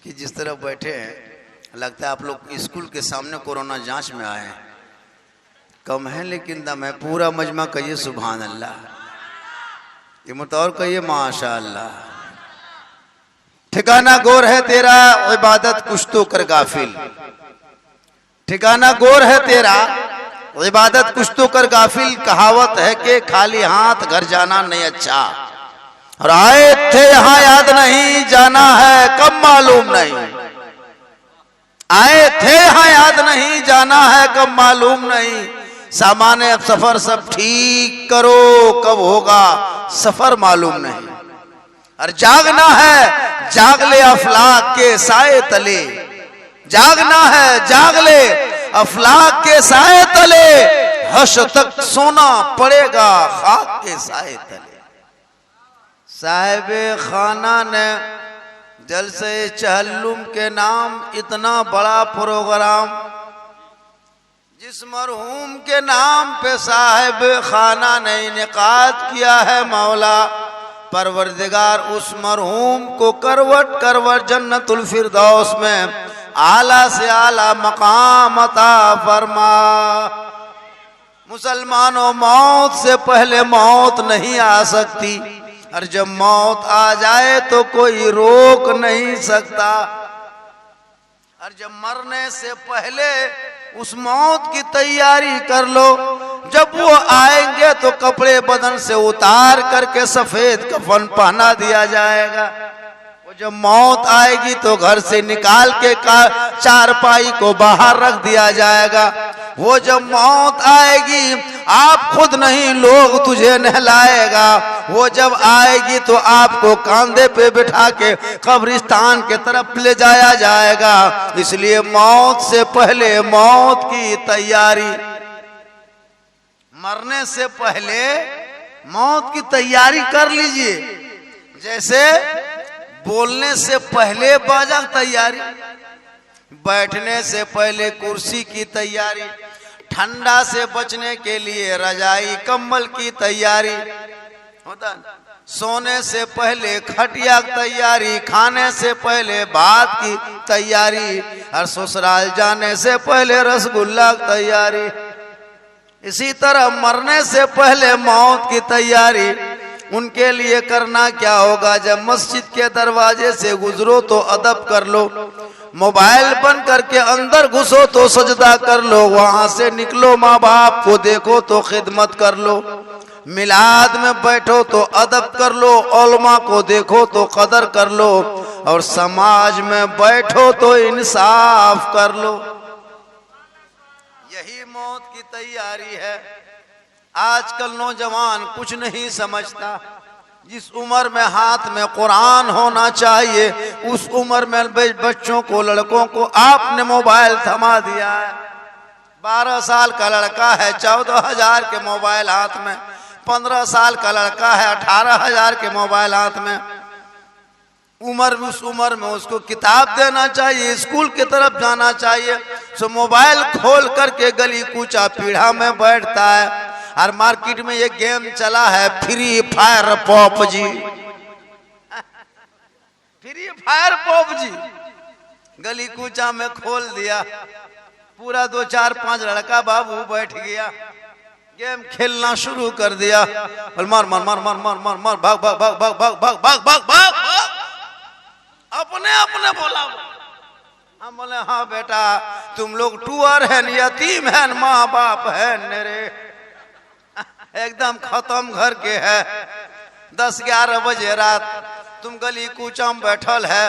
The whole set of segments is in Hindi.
कि जिस तरह बैठे हैं लगता है आप लोग स्कूल के सामने कोरोना जांच में आए हैं। कम है लेकिन दम है। पूरा मजमा कहिए सुभान अल्लाह, ये मत और कहिए माशा अल्लाह। ठिकाना गोर है तेरा इबादत कुछ तो कर गाफिल, ठिकाना गोर है तेरा इबादत कुछ तो कर गाफिल। कहावत है कि खाली हाथ घर जाना नहीं अच्छा, और आए थे यहां याद नहीं, जाना है कब मालूम नहीं। आए थे यहां याद नहीं, जाना है कब मालूम नहीं। सामान्य अब सफर सब ठीक करो, कब होगा सफर मालूम नहीं। और जागना है जाग ले अफलाक के साए तले, जागना है जाग ले अफलाक के साए तले। हश तक सोना पड़ेगा खाक के साए तले। साहिबे खाना ने जलसे चहल्लुम के नाम इतना बड़ा प्रोग्राम, जिस मरहूम के नाम पे साहिब खाना ने इनेकाद किया है, मौला परवरदिगार उस मरहूम को करवट करवट जन्नतुल फिरदौस में आला से आला मकाम अता फरमा। मुसलमानों, मौत से पहले मौत नहीं आ सकती, और जब मौत आ जाए तो कोई रोक नहीं सकता। और जब मरने से पहले उस मौत की तैयारी कर लो। जब वो आएंगे तो कपड़े बदन से उतार करके सफेद कफन पहना दिया जाएगा। वो जब मौत आएगी तो घर से निकाल के चारपाई को बाहर रख दिया जाएगा। वो जब मौत आएगी आप खुद नहीं, लोग तुझे नहलाएगा। वो जब आएगी तो आपको कंधे पे बिठा के कब्रिस्तान के तरफ ले जाया जाएगा। इसलिए मौत से पहले मौत की तैयारी, मरने से पहले मौत की तैयारी कर लीजिए। जैसे बोलने से पहले बाजा तैयारी, बैठने से पहले कुर्सी की तैयारी, ठंडा से बचने के लिए रजाई कंबल की तैयारी होता, सोने से पहले खटिया की तैयारी, खाने से पहले भात की तैयारी, और ससुराल जाने से पहले रसगुल्ला की तैयारी। इसी तरह मरने से पहले मौत की तैयारी उनके लिए करना क्या होगा। जब मस्जिद के दरवाजे से गुजरो तो अदब कर लो, मोबाइल बंद करके अंदर घुसो तो सजदा कर लो, वहां से निकलो माँ बाप को देखो तो खिदमत कर लो, मिलाद में बैठो तो अदब कर लो, उलमा को देखो तो कदर कर लो, और समाज में बैठो तो इंसाफ कर लो। यही मौत की तैयारी है। आजकल नौजवान कुछ नहीं समझता। जिस उम्र में हाथ में कुरान होना चाहिए उस उम्र में बच्चों को, लड़कों को आपने मोबाइल थमा दिया है। 12 साल का लड़का है 14,000 के मोबाइल हाथ में, 15 साल का लड़का है 18,000 के मोबाइल हाथ में। उस उम्र में उसको किताब देना चाहिए, स्कूल की तरफ जाना चाहिए। सो मोबाइल खोल करके गली कूचा पीढ़ा में बैठता है। और मार्केट में ये गेम चला है free fire PUBG, free fire PUBG गली कूचा में खोल दिया। पूरा 2 4 5 लड़का बाबू बैठ गया, गेम खेलना शुरू कर दिया। और मार मार मार मार मार मार मार भाग भाग भाग भाग भाग भाग भाग भाग भाग, अपने अपने बोला। हम बोले हाँ बेटा तुम लोग टूअर है, यतीम है, माँ बाप है मेरे, एकदम खत्म घर के है। 10-11 बजे रात तुम गली कूचा में बैठल है।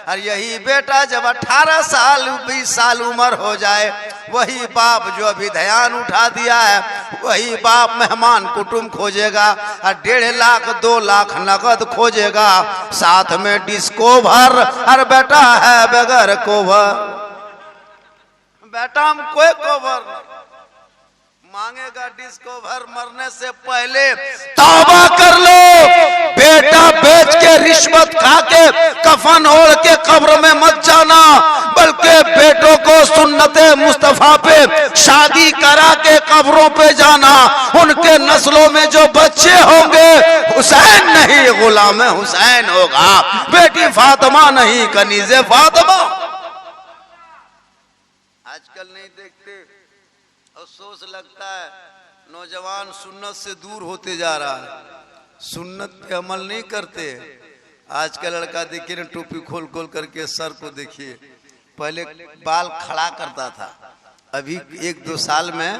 और यही बेटा जब 18 साल 20 साल उम्र हो जाए, वही बाप जो अभी ध्यान उठा दिया है, वही बाप मेहमान कुटुंब खोजेगा और 1.5 लाख 2 लाख नगद खोजेगा, साथ में डिस्कोवर। और बेटा है बगैर कोवर, बेटा हम कोई कोवर मांगेगा डिस्कोवर। मरने से पहले तौबा कर लो, बेटा बेच के रिश्वत खा के कफन ओढ़ के कब्र में मत जाना, बल्कि बेटों को सुन्नत उम्मते मुस्तफा पे शादी करा के कब्रों पे जाना, उनके नस्लों में जो बच्चे होंगे हुसैन नहीं गुलाम हुसैन होगा, बेटी फातिमा नहीं कनीज़े फातिमा। आजकल नहीं देखते, अफसोस लगता है नौजवान सुन्नत से दूर होते जा रहा है, सुन्नत पे अमल नहीं करते। आज का लड़का देखिए ना, टोपी खोल खोल करके सर को देखिए, पहले बाल खड़ा करता था, अभी 1-2 साल में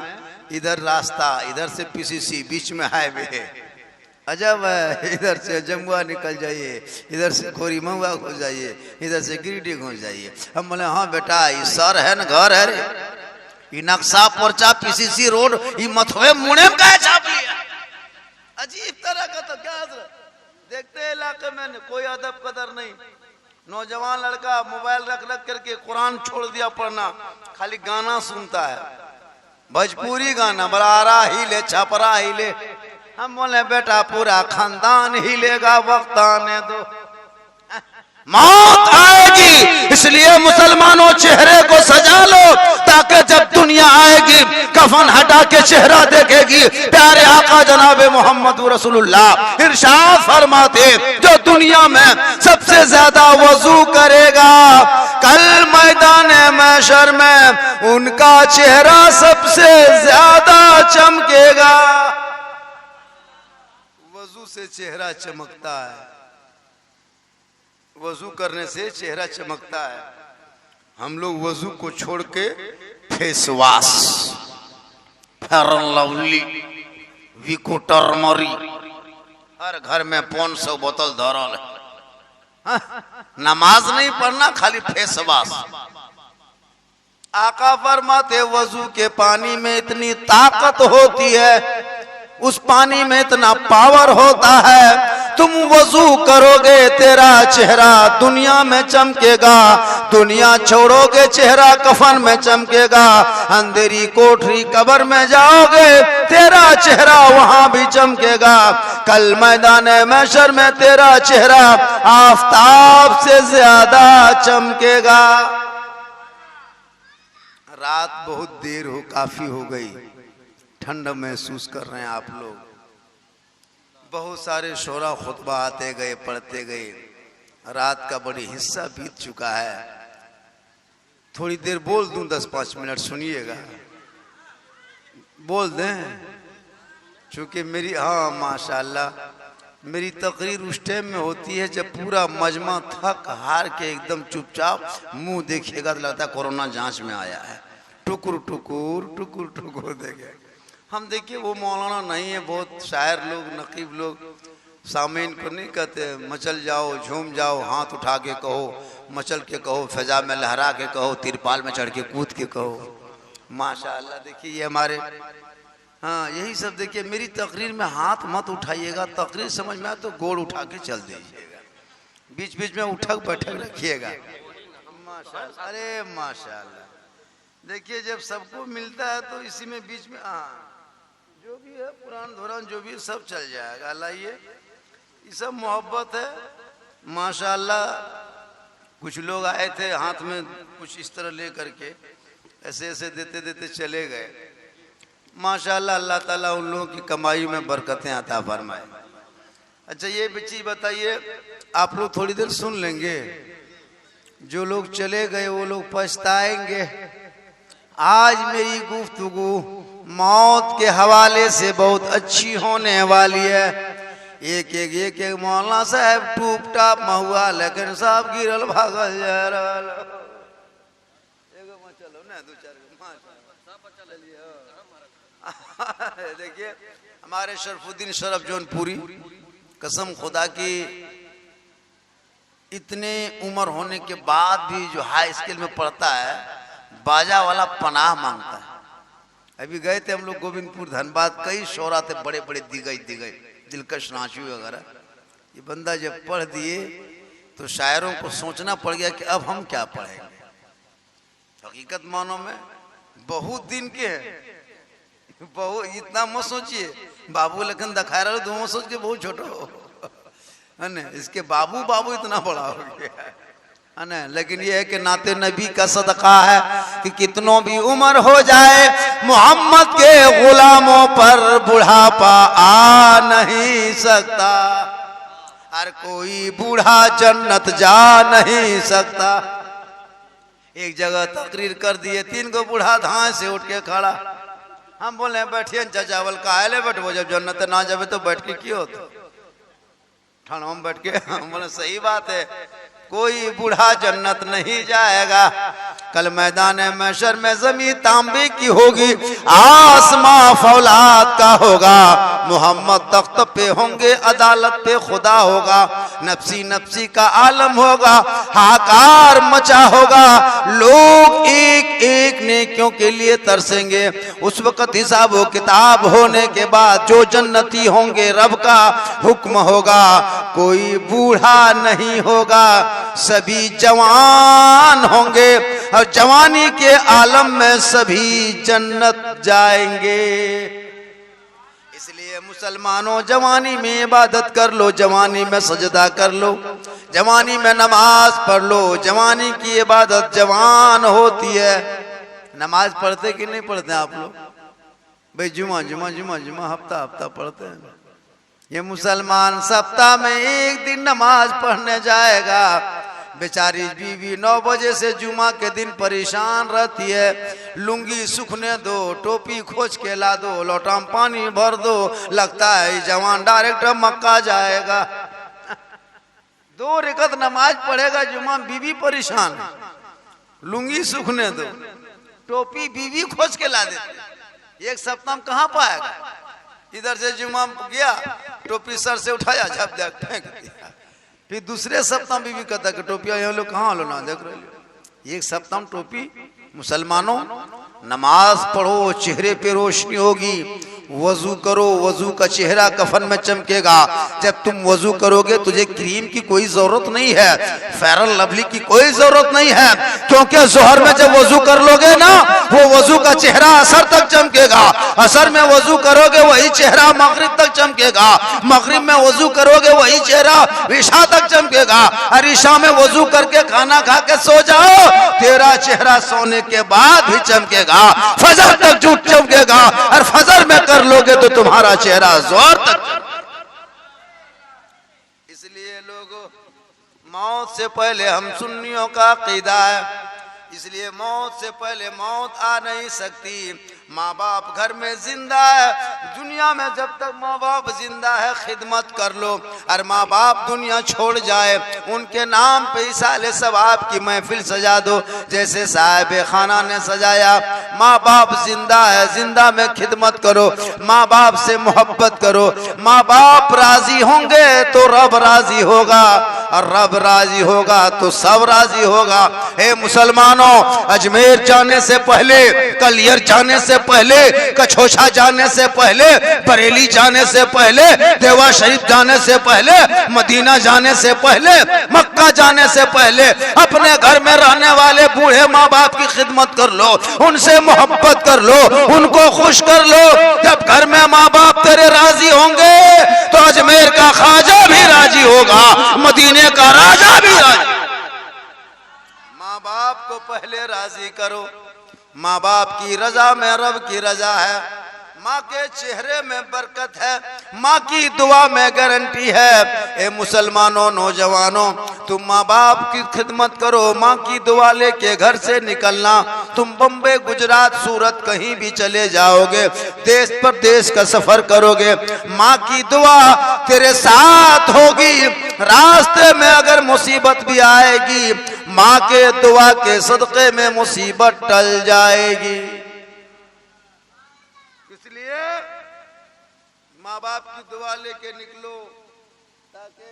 इधर रास्ता, इधर से पीसीसी, बीच में हाईवे है, अजब है, इधर से जमुआ निकल जाइए, इधर से खोरी महुआ घुस जाइए, इधर से गिरिडीह घुस जाइए। हम बोले हाँ बेटा ये सर है ना, घर है रे, ये नक्शा पर्चा पीसीसी रोड ये मथुए मुड़े में क्या छाप लिया, अजीब तरह का। तो क्या देखते इलाके में कोई अदब कदर नहीं, नौजवान लड़का मोबाइल रख रख करके कुरान छोड़ दिया पढ़ना, खाली गाना सुनता है, भोजपुरी गाना, बरारा हिले छपरा हिले। हम बोले बेटा पूरा खानदान हिलेगा, वक्त आने दो, मौत आएगी, इसलिए मुसलमानों चेहरे को सजा लो, ताकि जब दुनिया आएगी कफन हटा के चेहरा देखेगी। प्यारे आका जनाबे मोहम्मद रसूलुल्लाह इरशाद फरमाते, जो दुनिया में सबसे ज्यादा वजू करेगा कल मैदान महशर में उनका चेहरा सबसे ज्यादा चमकेगा। वजू से चेहरा चमकता है, वजू करने से चेहरा चमकता है। हम लोग वजू को छोड़ के face wash, fair lovely, Vicco turmeric, हर घर में 500 बोतल धरल है, नमाज नहीं पढ़ना, खाली फेस वॉश। आका फरमाते वजू के पानी में इतनी ताकत होती है, उस पानी में इतना पावर होता है, तुम वजू करोगे तेरा चेहरा दुनिया में चमकेगा, दुनिया छोड़ोगे चेहरा कफन में चमकेगा, अंधेरी कोठरी कब्र में जाओगे तेरा चेहरा वहां भी चमकेगा, कल मैदान महशर में तेरा चेहरा आफताब से ज्यादा चमकेगा। रात बहुत देर हो, काफी हो गई, ठंड महसूस कर रहे हैं आप लोग, बहुत सारे शोरा खुतबा आते गए, पढ़ते गए, रात का बड़ी हिस्सा बीत चुका है। थोड़ी देर बोल दूं, 10-5 मिनट सुनिएगा, बोल दें, चूंकि मेरी हाँ माशाल्लाह मेरी तकरीर उस टाइम में होती है जब पूरा मजमा थक हार के एकदम चुपचाप मुंह देखिएगा तो लगता है कोरोना जांच में आया है, टुकुर टुकुर टुकुर टुकुर देखे। हम देखिए वो मौलाना नहीं है, बहुत शायर लोग, नकीब लोग सामीन को नहीं कहते मचल जाओ, झूम जाओ, हाथ उठा के कहो, मचल के कहो, फिजा में लहरा के कहो, तिरपाल में चढ़ के कूद के कहो। माशाअल्लाह देखिए ये हमारे हाँ यही सब। देखिए मेरी तकरीर में हाथ मत उठाइएगा, तकरीर समझ में आए तो गोड़ उठा के चल दीजिएगा, बीच बीच में उठक बैठक रखिएगा। माशाअल्लाह, अरे माशाअल्लाह। देखिए जब सबको मिलता है तो इसी में बीच में हाँ जो भी है पुरान धुरान जो भी सब चल जाएगा। लाइए ये सब मोहब्बत है माशाअल्लाह। कुछ लोग आए थे हाथ में कुछ इस तरह ले करके ऐसे ऐसे देते देते चले गए। माशाअल्लाह अल्लाह ताला उन लोगों की कमाई में बरकतें अता फरमाए। अच्छा ये चीज बताइए, आप लोग थोड़ी देर सुन लेंगे, जो लोग चले गए वो लोग पछताएंगे। आज मेरी गुफ्तगू मौत के हवाले से बहुत अच्छी होने वाली है। एक एक मौलाना साहब टूप टाप महुआ लेकिन साहब गिरल भागल जा रहा। देखिए हमारे शरफुद्दीन शरफ जौनपुरी, कसम खुदा की इतने उम्र होने के बाद भी जो हाई स्कूल में पढ़ता है बाजा वाला पनाह मांगता है। अभी गए थे हम लोग गोविंदपुर धनबाद, कई शोरा थे बड़े बड़े दिगई दिलकश नाचू वगैरह। ये बंदा जब पढ़ दिए तो शायरों को सोचना पड़ गया कि अब हम क्या पढ़ेंगे। हकीकत मानो में बहुत दिन के हैं, बहुत इतना मत सोचिए बाबू लखन दिखा रहा दो सोच के बहुत छोटा हो है ना, इसके बाबू बाबू इतना बड़ा हो गया। है ना। लेकिन ये है कि नाते नबी का सदका है कि कितनों भी उम्र हो जाए मोहम्मद के गुलामों पर बुढ़ापा आ नहीं सकता। हर कोई बूढ़ा जन्नत जा नहीं सकता। एक जगह तकरीर कर दिए, 3 गो बूढ़ा धाए से उठ के खड़ा। हम बोले बैठिए चावल का आए बैठो, जब जन्नत ना जावे तो बैठ के क्यों होता ठाणों में बैठ के। हम बोले सही बात है, कोई बूढ़ा जन्नत नहीं जाएगा। कल मैदान महशर में जमीन तांबे की होगी, आसमां फौलाद का होगा, मोहम्मद तख्त पे होंगे, अदालत पे खुदा होगा, नफसी नफसी का आलम होगा, हाकार मचा होगा, लोग एक एक नेकियों के लिए तरसेंगे। उस वक्त हिसाब व किताब होने के बाद जो जन्नती होंगे रब का हुक्म होगा, कोई बूढ़ा नहीं होगा, सभी जवान होंगे और जवानी के आलम में सभी जन्नत जाएंगे। इसलिए मुसलमानों जवानी में इबादत कर लो, जवानी में सजदा कर लो, जवानी में नमाज पढ़ लो। जवानी की इबादत जवान होती है। नमाज पढ़ते कि नहीं पढ़ते आप लोग? भाई जुमा जुमा जुमा जुमा हफ्ता हफ्ता पढ़ते हैं। ये मुसलमान सप्ताह में 1 दिन नमाज पढ़ने जाएगा। बेचारी बीवी 9 बजे से जुमा के दिन परेशान रहती है, लुंगी सूखने दो, टोपी खोज के ला दो, लोटा में पानी भर दो, लगता है जवान डायरेक्ट मक्का जाएगा। 2 रकात नमाज पढ़ेगा जुमा, बीवी परेशान, लुंगी सूखने दो, टोपी बीवी खोज के ला देती। 1 सप्ताह में कहाँ पाएगा? इधर से जुमा गया, टोपी सर से उठाया, झप फेंक दिया। फिर दूसरे सप्ताह में भी कहता कि टोपिया यहाँ लोग कहाँ लो ना देख रहे। 1 सप्ताह में टोपी। मुसलमानों नमाज पढ़ो, चेहरे पे रोशनी होगी, वजू करो, वजू का चेहरा कफन में चमकेगा। जब तुम वजू करोगे तुझे क्रीम की कोई जरूरत नहीं है, फेयर एंड लवली की कोई जरूरत नहीं है, क्योंकि जोहर में जब वजू कर लोगे ना, वो वजू का चेहरा असर तक चमकेगा। असर में वजू करोगे वही चेहरा मगरिब तक चमकेगा, मगरिब में वजू करोगे वही चेहरा ईशा तक चमकेगा, और ईशा में वजू करके खाना खा के सो जाओ, तेरा चेहरा सोने के बाद भी चमकेगा, फजर तक झूठ चमकेगा, और फजर में कर लोगे तो तुम्हारा चेहरा जोर तक। इसलिए लोगों, मौत से पहले हम सुन्नियों का अकीदा है, इसलिए मौत से पहले मौत आ नहीं सकती। माँ बाप घर में जिंदा है, दुनिया में जब तक माँ बाप जिंदा है खिदमत कर लो, और माँ बाप दुनिया छोड़ जाए उनके नाम पे इसाले सवाब की महफिल सजा दो, जैसे साहिब खाना ने सजाया। माँ बाप जिंदा है, जिंदा में खिदमत करो, माँ बाप से मोहब्बत करो। माँ बाप राजी होंगे तो रब राजी होगा, और रब राजी होगा तो सब राजी होगा। हे मुसलमानों, अजमेर जाने से पहले, कलियर जाने से पहले, कछोछा जाने से पहले, बरेली जाने से पहले, देवा शरीफ जाने से पहले, मदीना जाने से पहले, मक्का जाने से पहले अपने घर में रहने वाले बूढ़े माँ बाप की खिदमत कर लो, उनसे मोहब्बत कर लो, उनको खुश कर लो। जब घर में माँ बाप तेरे राजी होंगे तो अजमेर का ख्वाजा भी राजी होगा, मदीने का राजा भी राजी। माँ बाप को पहले राजी करो। माँ बाप की रजा में रब की रजा है, माँ के चेहरे में बरकत है, माँ की दुआ में गारंटी है। ए मुसलमानों, नौजवानों, तुम माँ बाप की खिदमत करो, माँ की दुआ लेके घर से निकलना। तुम बम्बई, गुजरात, सूरत कहीं भी चले जाओगे, देश परदेश का सफर करोगे, माँ की दुआ तेरे साथ होगी। रास्ते में अगर मुसीबत भी आएगी, माँ के दुआ के सदक़े में मुसीबत टल जाएगी। इसलिए माँ बाप की दुआ लेके निकलो, ताकि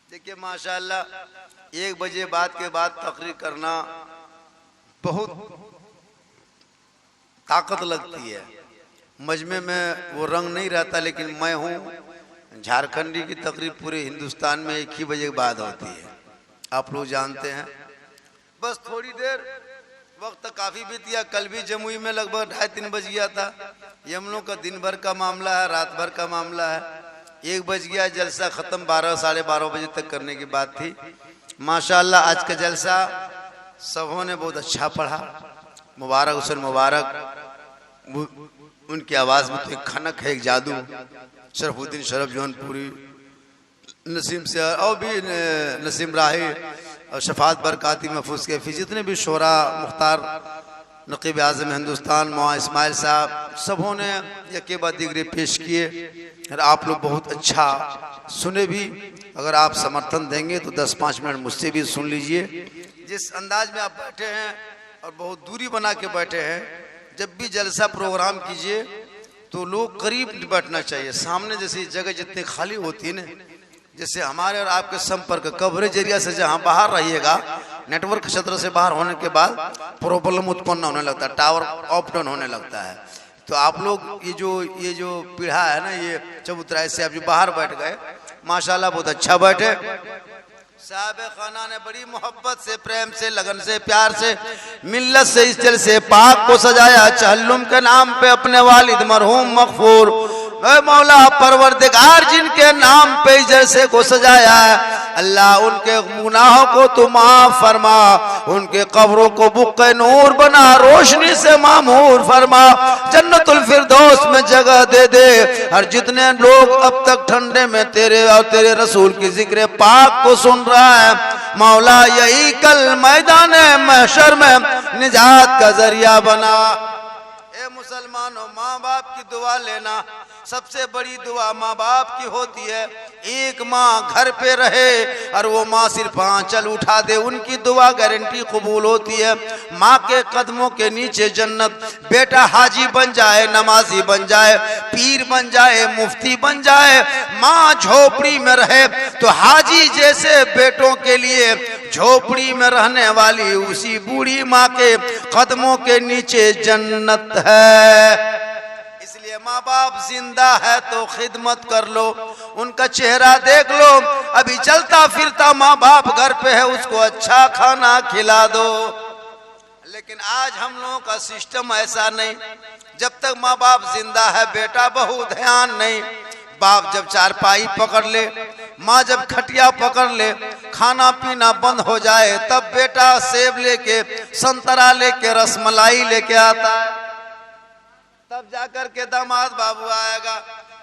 देखिए माशाअल्लाह 1 बजे बाद के बाद तकरीर करना बहुत ताकत लगती है। मजमे में वो रंग नहीं रहता, लेकिन मैं हूँ झारखंडी की तकरीर पूरे हिंदुस्तान में 1 ही बजे के बाद होती है, आप लोग जानते हैं। बस थोड़ी देर वक्त काफी बीत गया। कल भी जमुई में लगभग 2:30-3 बज गया था। ये हम लोग का दिन भर का मामला है, रात भर का मामला है। 1 बज गया, जलसा खत्म 12 साढ़े 12 बजे तक करने की बात थी। माशाल्लाह आज का जलसा सबों ने बहुत अच्छा पढ़ा। मुबारक हुसैन मुबारक, उनकी आवाज़ में तो एक खनक है, एक जादू। शरफुद्दीन शरफ जौनपुरी, नसीम से और भी नसीम राही और शफात बरकाती महफूज कैफी, जितने भी शोरा मुख्तार नकीब आज़म हिंदुस्तान मौआ इस्माइल साहब, सबों ने यके बाद दिगरे पेश किए और आप लोग बहुत अच्छा सुने भी। अगर आप समर्थन देंगे तो 10-5 मिनट मुझसे भी सुन लीजिए। जिस अंदाज में आप बैठे हैं और बहुत दूरी बना के बैठे हैं, जब भी जलसा प्रोग्राम कीजिए तो लोग करीब बैठना चाहिए। सामने जैसी जगह जितनी खाली होती है ना, जैसे हमारे और आपके संपर्क कवरेज एरिया से जहाँ बाहर रहिएगा, नेटवर्क क्षेत्र से बाहर होने के बाद प्रॉब्लम उत्पन्न होने लगता है, टावर ऑफ डाउन होने लगता है। तो आप लोग ये जो पीढ़ा है ना, ये चबूतराय से आप जो बाहर बैठ गए, माशाल्लाह बहुत अच्छा बैठे। साहब खाना ने बड़ी मोहब्बत से, प्रेम से, लगन से, प्यार से, मिल्लत से इस जल से पाक को सजाया। चहल्लुम के नाम पे अपने वालिद मरहूम मगफूर मौला परवरदिगार जिनके नाम पे इस जलसे को सजाया है, अल्लाह उनके गुनाहों को तू माफ फरमा, उनके कब्रों को बुक्के नूर बना, रोशनी से मामूर फरमा, जन्नतुल फिरदौस में जगह दे दे। और जितने लोग अब तक ठंडे में तेरे और तेरे रसूल की जिक्र पाक को सुन रहा है, मौला यही कल मैदान महशर में निजात का जरिया बना। ए मुसलमानों, माँ बाप की दुआ लेना, सबसे बड़ी दुआ माँ बाप की होती है। एक माँ घर पे रहे और वो माँ सिर्फ आंचल उठा दे, उनकी दुआ गारंटी कबूल होती है। माँ के कदमों के नीचे जन्नत। बेटा हाजी बन जाए, नमाजी बन जाए, पीर बन जाए, मुफ्ती बन जाए, माँ झोपड़ी में रहे तो हाजी जैसे बेटों के लिए झोपड़ी में रहने वाली उसी बूढ़ी माँ के कदमों के नीचे जन्नत है। इसलिए माँ बाप जिंदा है तो खिदमत कर लो, उनका चेहरा देख लो। अभी चलता फिरता माँ बाप घर पे है, उसको अच्छा खाना खिला दो। लेकिन आज हम लोगों का सिस्टम ऐसा नहीं। जब तक माँ बाप जिंदा है, बेटा बहू ध्यान नहीं। बाप जब चारपाई पकड़ ले, माँ जब खटिया पकड़ ले, खाना पीना बंद हो जाए, तब बेटा सेब लेके, संतरा लेके, रसमलाई लेके आता है। तब जाकर के दामाद बाबू आएगा,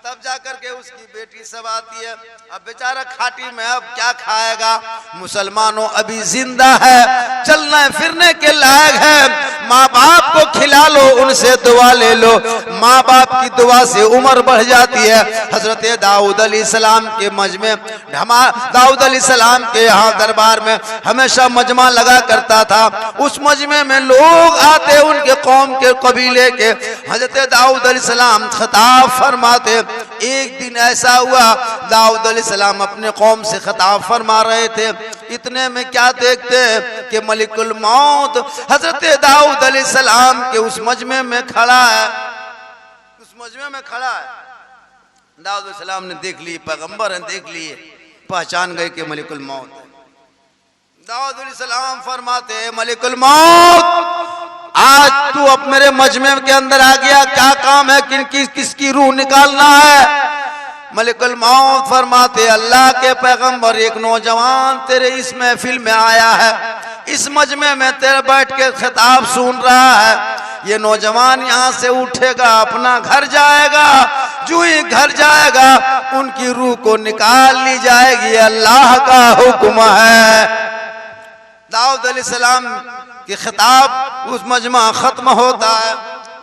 तब जाकर के उसकी बेटी सब आती है। अब बेचारा खाटी में अब क्या खाएगा। मुसलमानों, अभी जिंदा है, चलने फिरने के लायक है, माँ बाप को खिला लो, उनसे दुआ ले लो। माँ बाप की दुआ से उम्र बढ़ जाती है। हजरत दाऊद अलैहिस्सलाम के मजमे, दाऊद अलैहिस्सलाम के यहाँ दरबार में हमेशा मजमा लगा करता था। उस मजमे में लोग आते, उनके कौम के कबीले के। हजरत दाऊद अलैहिस्सलाम खिताब फरमाते। एक दिन ऐसा हुआ, दाऊद अलैहिस्सलाम अपने कौम से खिताब फरमा रहे थे। इतने में क्या देखते कि मलिकुल मौत हजरत दाऊद अलैहिस्सलाम के उस मजमे में खड़ा है। उस मजमे में खड़ा है। दाऊद अलैहिस्सलाम ने देख ली, पैगंबर हैं, देख लिए, पहचान गए कि मलिकुल मौत। दाऊद अलैहिस्सलाम फरमाते, मलिकुल मौत आज तू अब मेरे मजमे के अंदर आ गया, क्या काम है, किसकी रूह निकालना है। मलिकुल मौत फरमाते, अल्लाह के पैगंबर, एक नौजवान तेरे इस महफिल में आया है, इस मजमे में तेरे बैठ के खिताब सुन रहा है। ये नौजवान यहाँ से उठेगा, अपना घर जाएगा, जो ही घर जाएगा उनकी रूह को निकाल ली जाएगी, अल्लाह का हुक्म है। दाऊद अलैहिस्सलाम कि खिताब उस मजमा खत्म होता है,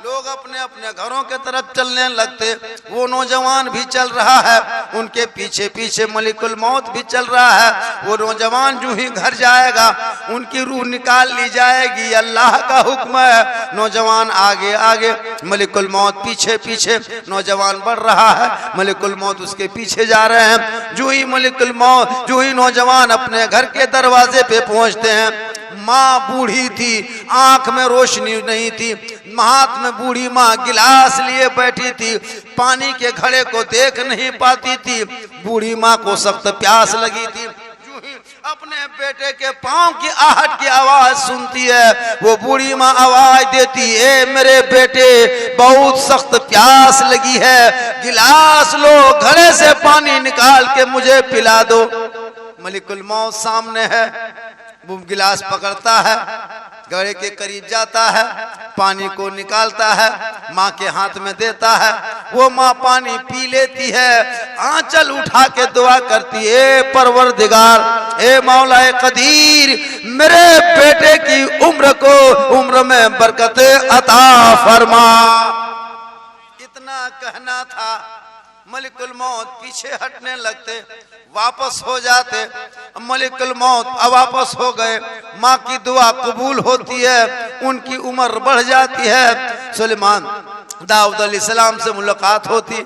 लोग अपने अपने घरों के तरफ चलने लगते। वो नौजवान भी चल रहा है, उनके पीछे पीछे मलिकुल मौत भी चल रहा है। वो नौजवान जो ही घर जाएगा उनकी रूह निकाल ली जाएगी, अल्लाह का हुक्म है। नौजवान आगे आगे, मलिकुल मौत पीछे पीछे। नौजवान बढ़ रहा है, मलिकुल मौत उसके पीछे जा रहे हैं। जो ही नौजवान अपने घर के दरवाजे पे पहुंचते हैं, माँ बूढ़ी थी, आंख में रोशनी नहीं थी, हाथ में बूढ़ी माँ गिलास लिए बैठी थी, पानी के घड़े को देख नहीं पाती थी। बूढ़ी माँ को सख्त प्यास लगी थी। अपने बेटे के पांव की आहट की आवाज सुनती है, वो बूढ़ी माँ आवाज देती है, मेरे बेटे बहुत सख्त प्यास लगी है, गिलास लो, घड़े से पानी निकाल के मुझे पिला दो। मलिकुल मौत सामने है, वो गिलास पकड़ता है, घड़े के करीब जाता है, पानी को निकालता है, माँ के हाथ में देता है। वो माँ पानी पी लेती है, आंचल उठा के दुआ करती है, परवरदिगार, ए मौला कदीर, मेरे बेटे की उम्र में बरकत अता फरमा। इतना कहना था, मलिकुल मौत पीछे हटने लगते, वापस हो जाते। मलिकुल मौत अब वापस हो गए, माँ की दुआ कबूल होती है, उनकी उम्र बढ़ जाती है। सुलेमान दाऊद अलैहिस्सलाम से मुलाकात होती,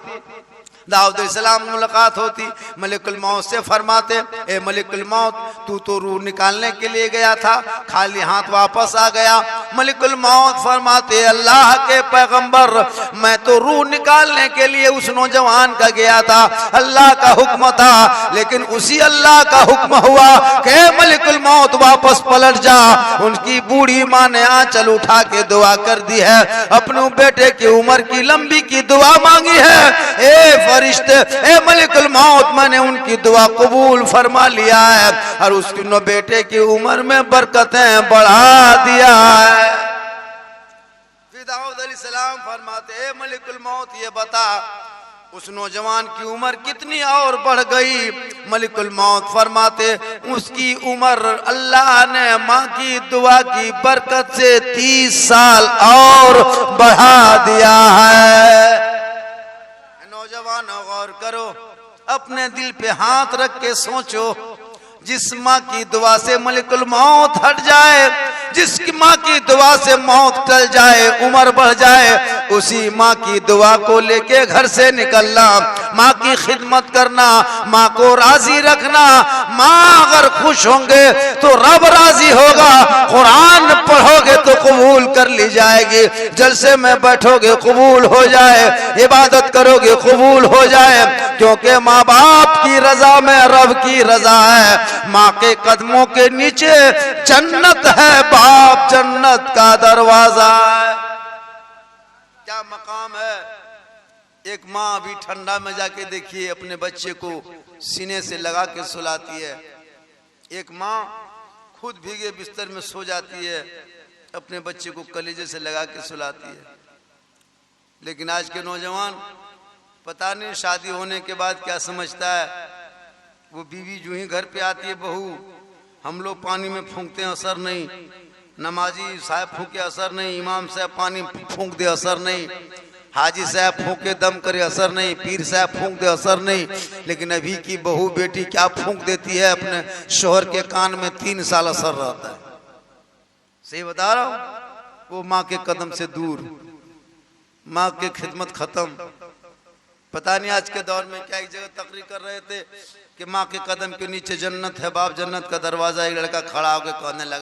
दाऊद अलैहिस्सलाम मुलाकात होती। मलिकुल मौत से फरमाते, ए मलिकुल मौत, तू तो रूह निकालने के लिए गया था, खाली हाथ वापस आ गया। मलिकुल मौत फरमाते, अल्लाह के पैगंबर, मैं तो रूह निकालने के लिए उस नौजवान का गया था, अल्लाह का हुक्म था, लेकिन उसी अल्लाह का हुक्म हुआ कि मलिकुल मौत वापस पलट जा। उनकी बूढ़ी माँ ने आंचल उठा के दुआ कर दी है, अपने बेटे की उम्र की लंबी की दुआ मांगी है। ए फरिश्ते, ए मलिकुल मौत, मैंने उनकी दुआ कबूल फरमा लिया है और उसके बेटे की उम्र में बरकतें बढ़ा दिया है। फिर दाऊद अलैहिस्सलाम फरमाते, ए मलिकुल मौत, ये बता उस नौजवान की उम्र कितनी और बढ़ गई? मलिकुल मौत फरमाते, उसकी उम्र अल्लाह ने माँ की दुआ की बरकत से 30 साल और बढ़ा दिया है। नौजवान गौर करो, अपने दिल पे हाथ रख के सोचो, जिस माँ की दुआ से मलिकुल मौत हट जाए, जिस माँ की दुआ से मौत टल जाए, उम्र बढ़ जाए, उसी माँ की दुआ को लेके घर से निकलना, माँ की खिदमत करना, माँ को राजी रखना। माँ अगर खुश होंगे तो रब राजी होगा। कुरान पढ़ोगे तो कबूल कर ली जाएगी, जलसे में बैठोगे कबूल हो जाए, इबादत करोगे कबूल हो जाए, क्योंकि माँ बाप की रजा में रब की रजा है। माँ के कदमों के नीचे जन्नत है, बाप जन्नत का दरवाजा है। क्या मकाम है। एक माँ अभी ठंडा में जाके देखिए, अपने बच्चे को सीने से लगा के सुलाती है। एक माँ खुद भीगे बिस्तर में सो जाती है, अपने बच्चे को कलेजे से लगा के सुलाती है। लेकिन आज के नौजवान पता नहीं शादी होने के बाद क्या समझता है। वो बीवी जो ही घर पे आती है, बहू, हम लोग पानी में फूंकते हैं, असर नहीं, नमाजी साहब फूके असर नहीं, इमाम साहब पानी फूंक दे असर नहीं, हाजी साहब फूके दम करे असर नहीं, पीर साहब फूंक दे असर नहीं। लेकिन अभी की बहू बेटी क्या फूंक देती है अपने शोहर के कान में, 3 साल असर रहता है। सही बता रहा हूँ। वो माँ के कदम से दूर, माँ की खिदमत खत्म। पता नहीं आज के दौर में क्या एक जगह तकरीर कर रहे थे कि माँ के कदम के नीचे जन्नत है, बाप जन्नत का दरवाजा। एक लड़का खड़ा होकर कहने लगा,